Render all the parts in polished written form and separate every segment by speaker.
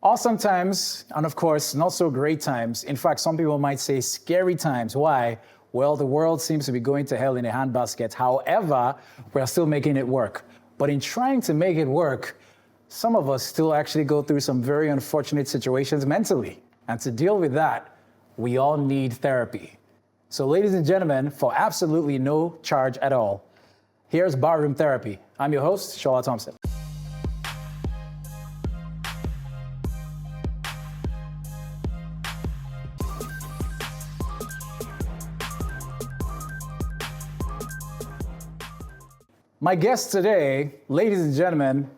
Speaker 1: Awesome times, and of course, not so great times. In fact, some people might say scary times. Why? Well, the world seems to be going to hell in a handbasket. However, we're still making it work. But in trying to make it work, some of us still actually go through some very unfortunate situations mentally. And to deal with that, we all need therapy. So ladies and gentlemen, for absolutely no charge at all, here's Barroom Therapy. I'm your host, Shola Thompson. My guest today, ladies and gentlemen,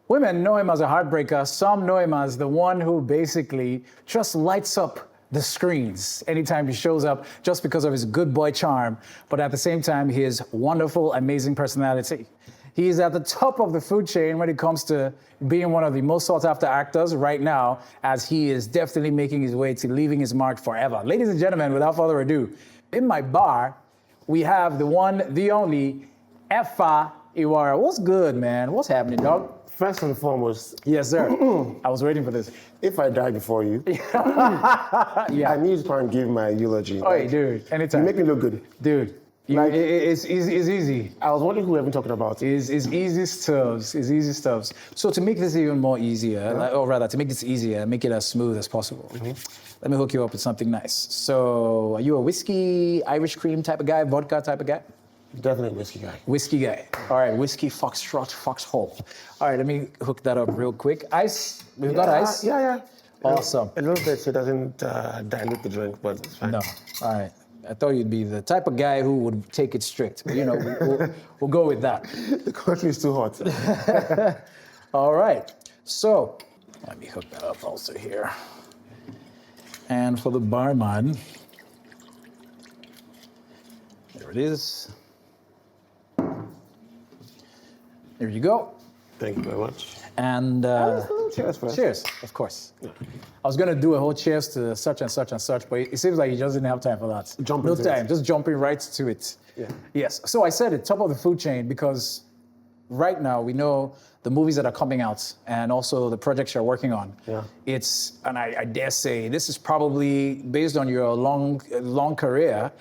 Speaker 1: women know him as a heartbreaker. Some know him as the one who basically just lights up the screens anytime he shows up just because of his good boy charm. But at the same time, his wonderful, amazing personality. He is at the top of the food chain when it comes to being one of the most sought after actors right now, as he is definitely making his way to leaving his mark forever. Ladies and gentlemen, without further ado, in my bar, we have the one, the only, Efa Iwara. What's good, man? What's happening, dog?
Speaker 2: First and foremost,
Speaker 1: Yes, sir. I was waiting for this.
Speaker 2: if I die before you,
Speaker 1: Yeah.
Speaker 2: I need to come and give my eulogy.
Speaker 1: Oh, hey, dude,
Speaker 2: You
Speaker 1: anytime.
Speaker 2: make me look good.
Speaker 1: Dude, it's easy.
Speaker 2: I was wondering who we've been talking about.
Speaker 1: It's easy stuff. It's easy stuff. So to make this even more easier, or rather to make this easier, make it as smooth as possible, let me hook you up with something nice. So are you a whiskey, Irish cream type of guy, vodka type of guy?
Speaker 2: Definitely a whiskey guy.
Speaker 1: Whiskey guy. All right, whiskey, foxtrot, foxhole. All right, let me hook that up real quick. Ice, we've got ice?
Speaker 2: Yeah.
Speaker 1: Awesome.
Speaker 2: A little bit so it doesn't dilute the drink, but it's fine.
Speaker 1: No, all right. I thought you'd be the type of guy who would take it strict. But, you know, we'll go with that.
Speaker 2: The country is too hot.
Speaker 1: All right, so let me hook that up also here. And for the barman, there it is. There you go.
Speaker 2: Thank you very much.
Speaker 1: And
Speaker 2: Cheers first.
Speaker 1: cheers, of course. I was gonna do a whole cheers to such and such and such, but it seems like you just didn't have time for that.
Speaker 2: Jumping
Speaker 1: no
Speaker 2: to
Speaker 1: time,
Speaker 2: it.
Speaker 1: just jumping right to it.
Speaker 2: Yeah.
Speaker 1: Yes, so I said it, top of the food chain, because right now we know the movies that are coming out and also the projects you're working on.
Speaker 2: Yeah.
Speaker 1: It's, and I dare say, this is probably based on your long career.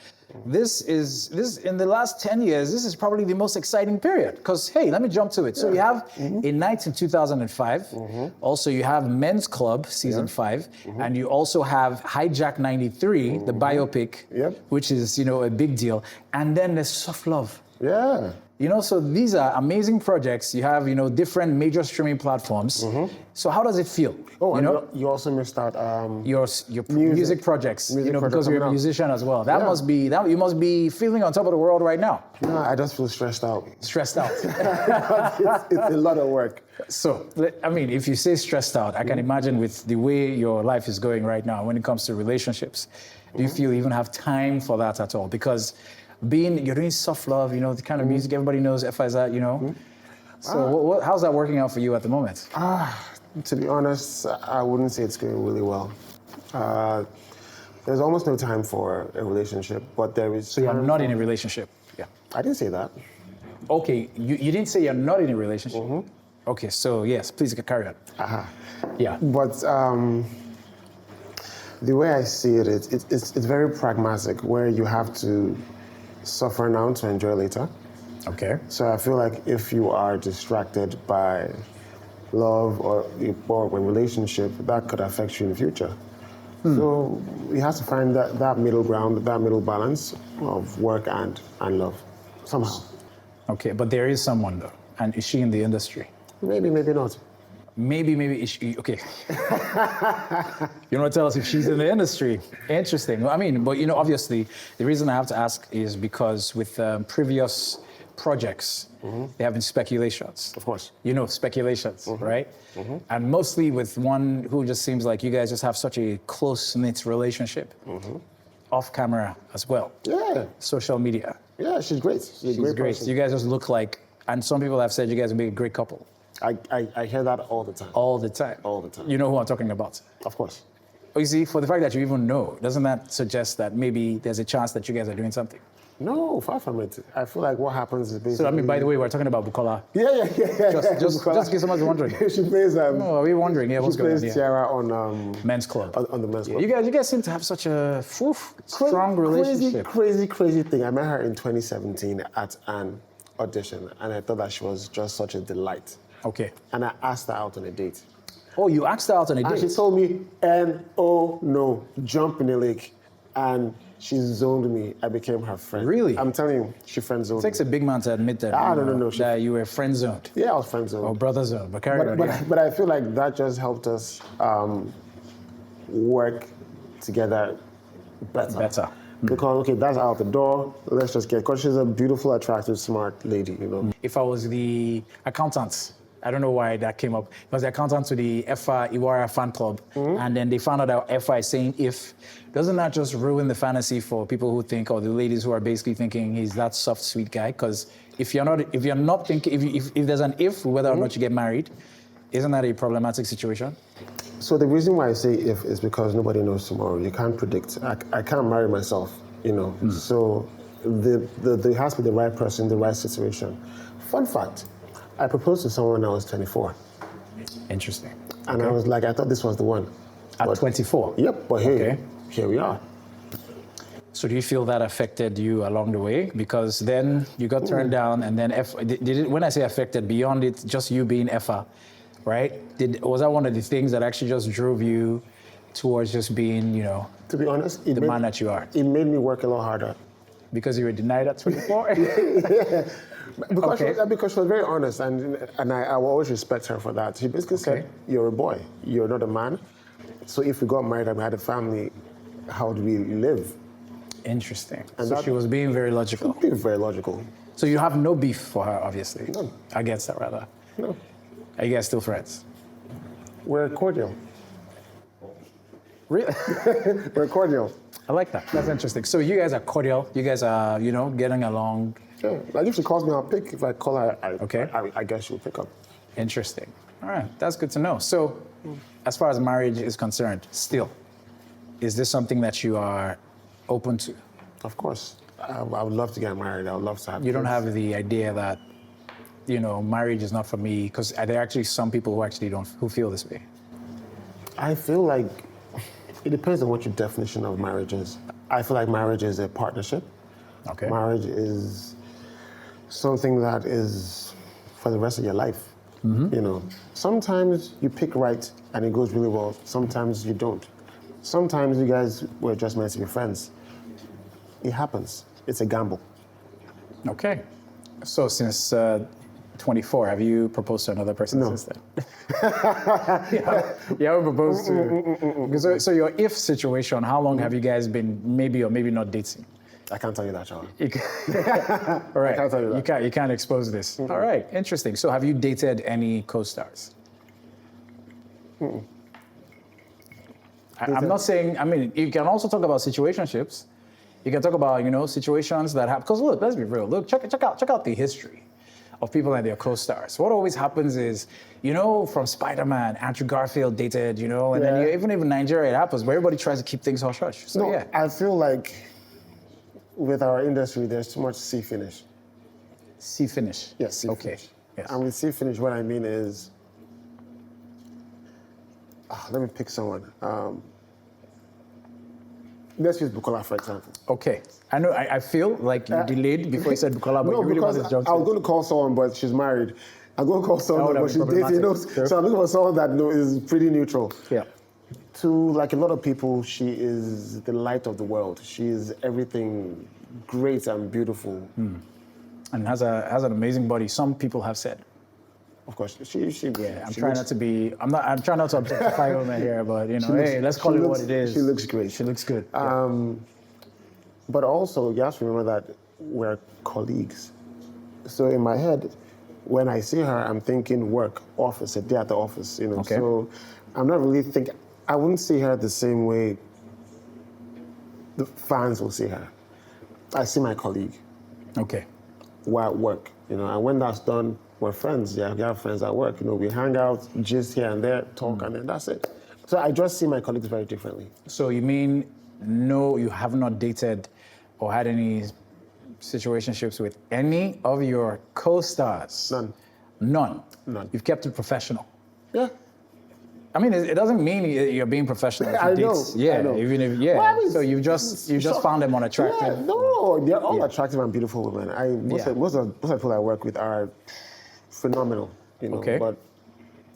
Speaker 1: This is in the last 10 years, this is probably the most exciting period, because hey, let me jump to it. So you have A Night in 2005. Also you have Men's Club season 5, and you also have Hijack 93, the biopic, which is, you know, a big deal. And then there's Soft Love.
Speaker 2: Yeah.
Speaker 1: You know, so these are amazing projects. You have, you know, different major streaming platforms. So how does it feel?
Speaker 2: Oh,
Speaker 1: you
Speaker 2: and
Speaker 1: know,
Speaker 2: you also missed out
Speaker 1: your music projects, you know, because you're a musician as well. That must be, you must be feeling on top of the world right now.
Speaker 2: No, I just feel stressed out.
Speaker 1: Stressed out.
Speaker 2: It's a lot of work.
Speaker 1: So, I mean, if you say stressed out, I can imagine with the way your life is going right now when it comes to relationships, do you feel you even have time for that at all? Because you're doing Soft Love, you know, the kind of music everybody knows, Efa Iwara, you know. So how's that working out for you at the moment?
Speaker 2: To be honest, I wouldn't say it's going really well. There's almost no time for a relationship, but there is.
Speaker 1: So you're not in a relationship? Yeah.
Speaker 2: I didn't say that.
Speaker 1: Okay, you didn't say you're not in a relationship? Okay, so yes, please carry on. Yeah.
Speaker 2: But the way I see it, it's very pragmatic, where you have to suffer now to enjoy later.
Speaker 1: Okay.
Speaker 2: So I feel like if you are distracted by love or a relationship, that could affect you in the future. So you have to find that middle ground, that middle balance of work and love, somehow.
Speaker 1: Okay, but there is someone though, and is she in the industry?
Speaker 2: Maybe, maybe not.
Speaker 1: Maybe is she, okay. You want to tell us if she's in the industry? Interesting. I mean, but you know, obviously, the reason I have to ask is because with previous projects, there have been speculations.
Speaker 2: Of course.
Speaker 1: You know, speculations, right? And mostly with one who just seems like you guys just have such a close-knit relationship, off camera as well.
Speaker 2: Yeah.
Speaker 1: Social media.
Speaker 2: Yeah, she's great. She's a great
Speaker 1: great.
Speaker 2: person.
Speaker 1: You guys just look like, and some people have said you guys would be a great couple.
Speaker 2: I hear that all the time.
Speaker 1: All the time.
Speaker 2: All the time.
Speaker 1: You know who I'm talking about?
Speaker 2: Of course.
Speaker 1: Oh, you see, for the fact that you even know, doesn't that suggest that maybe there's a chance that you guys are doing something?
Speaker 2: No, far from it. I feel like what happens is basically.
Speaker 1: So, I mean, by the way, we're talking about Bukola.
Speaker 2: Yeah.
Speaker 1: Just in case someone's wondering.
Speaker 2: She plays.
Speaker 1: No, are we wondering? Yeah, what's
Speaker 2: She
Speaker 1: going on?
Speaker 2: plays
Speaker 1: Yeah.
Speaker 2: Tiara on
Speaker 1: Men's Club.
Speaker 2: on the men's club.
Speaker 1: You guys seem to have such a strong relationship.
Speaker 2: Crazy thing. I met her in 2017 at an audition, and I thought that she was just such a delight.
Speaker 1: Okay.
Speaker 2: And I asked her out on a date.
Speaker 1: Oh, you asked her out on a
Speaker 2: And
Speaker 1: date?
Speaker 2: she told me, no, jump in the lake. And she zoned me. I became her friend.
Speaker 1: Really?
Speaker 2: I'm telling you, she friend zoned
Speaker 1: It takes a big man to admit that.
Speaker 2: No.
Speaker 1: That you were friend zoned.
Speaker 2: Yeah, I was friend zoned.
Speaker 1: Or brother zoned. But carry on. Yeah.
Speaker 2: But I feel like that just helped us work together better. Because, okay, that's out the door. Let's just get, because she's a beautiful, attractive, smart lady, you know.
Speaker 1: If I was the accountant, I don't know why that came up. I was the accountant to the Efa Iwara fan club, and then they found out that Efa is saying if. Doesn't that just ruin the fantasy for people who think, or the ladies who are basically thinking he's that soft, sweet guy? Because if you're not thinking, if there's an if whether or not you get married, isn't that a problematic situation?
Speaker 2: So the reason why I say if is because nobody knows tomorrow. You can't predict. I can't marry myself, you know. So there has to be the right person, the right situation. Fun fact, I proposed to someone when I was 24.
Speaker 1: Interesting.
Speaker 2: And I was like, I thought this was the one.
Speaker 1: At 24?
Speaker 2: Yep, but hey, here we are.
Speaker 1: So do you feel that affected you along the way? Because then you got turned down, and then when I say affected, beyond it, just you being Efa, right? Was that one of the things that actually just drove you towards just being, you know,
Speaker 2: to be honest,
Speaker 1: the man that you are?
Speaker 2: It made me work a lot harder.
Speaker 1: Because you were denied at 24?
Speaker 2: Yeah. Because she was very honest, and I will always respect her for that. She basically said, you're a boy, you're not a man. So if we got married and we had a family, how do we live?
Speaker 1: Interesting.
Speaker 2: And
Speaker 1: so she was being very logical.
Speaker 2: Being very logical.
Speaker 1: So you have no beef for her, obviously.
Speaker 2: None.
Speaker 1: Against her, rather.
Speaker 2: No.
Speaker 1: Are you guys still friends?
Speaker 2: We're cordial.
Speaker 1: Really?
Speaker 2: We're cordial.
Speaker 1: I like that. That's interesting. So you guys are cordial. You guys are, you know, getting along.
Speaker 2: Yeah. Like if she calls me, I'll pick. If I call her,
Speaker 1: Okay.
Speaker 2: I guess she'll pick up.
Speaker 1: Interesting. All right. That's good to know. So as far as marriage is concerned, still, is this something that you are open to?
Speaker 2: Of course. I would love to get married. I would love to have
Speaker 1: You don't
Speaker 2: kids.
Speaker 1: have the idea that, you know, marriage is not for me, because there are actually some people who actually who feel this way.
Speaker 2: I feel like it depends on what your definition of marriage is. I feel like marriage is a partnership.
Speaker 1: Okay.
Speaker 2: Marriage is something that is for the rest of your life. You know, sometimes you pick right and it goes really well. Sometimes you don't. Sometimes you guys were just meant to be friends. It happens. It's a gamble.
Speaker 1: Okay. So since 24, have you proposed to another person since then? You haven't proposed to. So your if situation, how long have you guys been maybe or maybe not dating?
Speaker 2: I can't tell you that, Charlie.
Speaker 1: All right.
Speaker 2: I can't tell you that.
Speaker 1: You can't expose this. All right. Interesting. So have you dated any co-stars? I'm not saying, I mean, you can also talk about situationships. You can talk about, you know, situations that happen. Because look, let's be real. Look, check out the history of people and their co-stars. What always happens is, you know, from Spider-Man, Andrew Garfield dated, you know, and then even in Nigeria it happens, but everybody tries to keep things hush-hush. So
Speaker 2: No, I feel like with our industry, there's too much C finish.
Speaker 1: C finish.
Speaker 2: Yes, C
Speaker 1: Okay.
Speaker 2: finish.
Speaker 1: Yes.
Speaker 2: And with C finish, what I mean is, let me pick someone. Let's use Bukola, for example.
Speaker 1: Okay. I know, I feel like you delayed before you said Bukola, but
Speaker 2: No,
Speaker 1: you really
Speaker 2: because
Speaker 1: wanted to jump
Speaker 2: I was
Speaker 1: in.
Speaker 2: going to call someone, but she's married. I'm going to call someone,
Speaker 1: That would
Speaker 2: but she's
Speaker 1: have been
Speaker 2: dating. You know,
Speaker 1: problematic.
Speaker 2: so I'm looking for someone that is pretty neutral.
Speaker 1: Yeah.
Speaker 2: To like a lot of people, she is the light of the world. She is everything great and beautiful.
Speaker 1: And has an amazing body. Some people have said.
Speaker 2: Of course, she
Speaker 1: Yeah, I'm
Speaker 2: she
Speaker 1: trying
Speaker 2: looks-
Speaker 1: not to be. I'm trying not to objectify women here, but you know, hey, let's call it what it is.
Speaker 2: She looks great.
Speaker 1: She looks good.
Speaker 2: But also, you have to remember that we're colleagues. So in my head, when I see her, I'm thinking work, office, a day at the office, you know.
Speaker 1: Okay.
Speaker 2: So I'm not really thinking, I wouldn't see her the same way the fans will see her. I see my colleague.
Speaker 1: Okay.
Speaker 2: We're at work, you know, and when that's done, we're friends. Yeah, we have friends at work. You know, we hang out, gist here and there, talk, and then that's it. So I just see my colleagues very differently.
Speaker 1: So you mean no, you have not dated or had any situationships with any of your co-stars?
Speaker 2: None.
Speaker 1: None?
Speaker 2: None.
Speaker 1: You've kept it professional?
Speaker 2: Yeah.
Speaker 1: I mean, it doesn't mean you're being professional with your
Speaker 2: I know,
Speaker 1: dates. Yeah,
Speaker 2: I know.
Speaker 1: even if,
Speaker 2: Well, I mean,
Speaker 1: so you just found them unattractive.
Speaker 2: Yeah, no, they're all attractive and beautiful women. Most of the people I work with are phenomenal, you know.
Speaker 1: Okay.
Speaker 2: But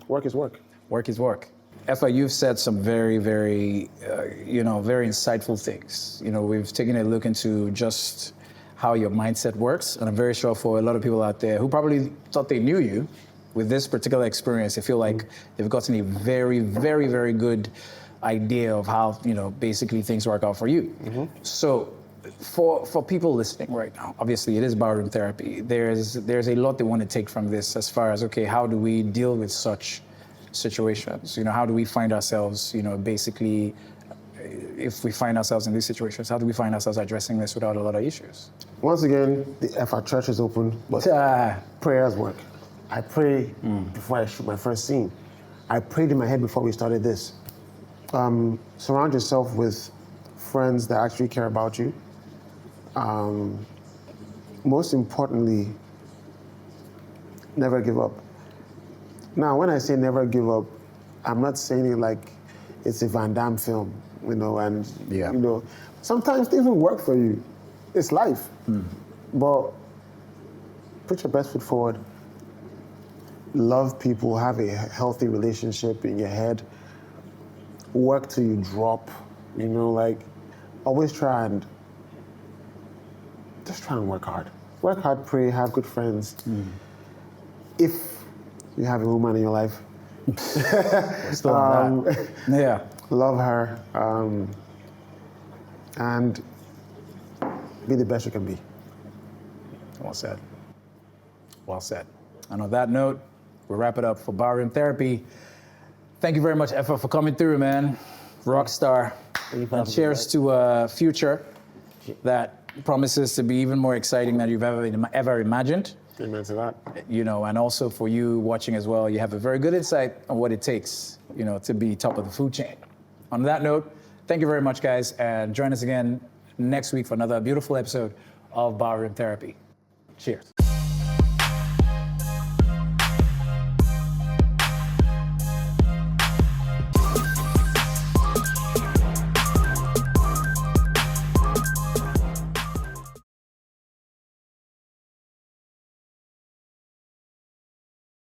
Speaker 2: work is work.
Speaker 1: Work is work. Efa, you've said some very, very, very insightful things. You know, we've taken a look into just how your mindset works, and I'm very sure for a lot of people out there who probably thought they knew you, with this particular experience, they feel like they've gotten a very, very, very good idea of how, basically things work out for you. So for people listening right now, obviously it is barroom therapy. There's a lot they want to take from this as far as, okay, how do we deal with such situations? How do we find ourselves, basically, if we find ourselves in these situations, how do we find ourselves addressing this without a lot of issues?
Speaker 2: Once again, the Efa church is open, but prayers work. I pray before I shoot my first scene. I prayed in my head before we started this. Surround yourself with friends that actually care about you. Most importantly, never give up. Now, when I say never give up, I'm not saying it like it's a Van Damme film, and sometimes things will work for you. It's life. But put your best foot forward. Love people, have a healthy relationship in your head, work till you drop, always try and work hard. Work hard, pray, have good friends. If you have a woman in your life,
Speaker 1: Still on that. Yeah.
Speaker 2: Love her, and be the best you can be.
Speaker 1: Well said. Well said. And on that note, we'll wrap it up for Barroom Therapy. Thank you very much, Efa, for coming through, man. Rock star. And cheers to a future that promises to be even more exciting than you've ever imagined.
Speaker 2: Amen to that.
Speaker 1: And also for you watching as well, you have a very good insight on what it takes, to be top of the food chain. On that note, thank you very much, guys, and join us again next week for another beautiful episode of Barroom Therapy. Cheers.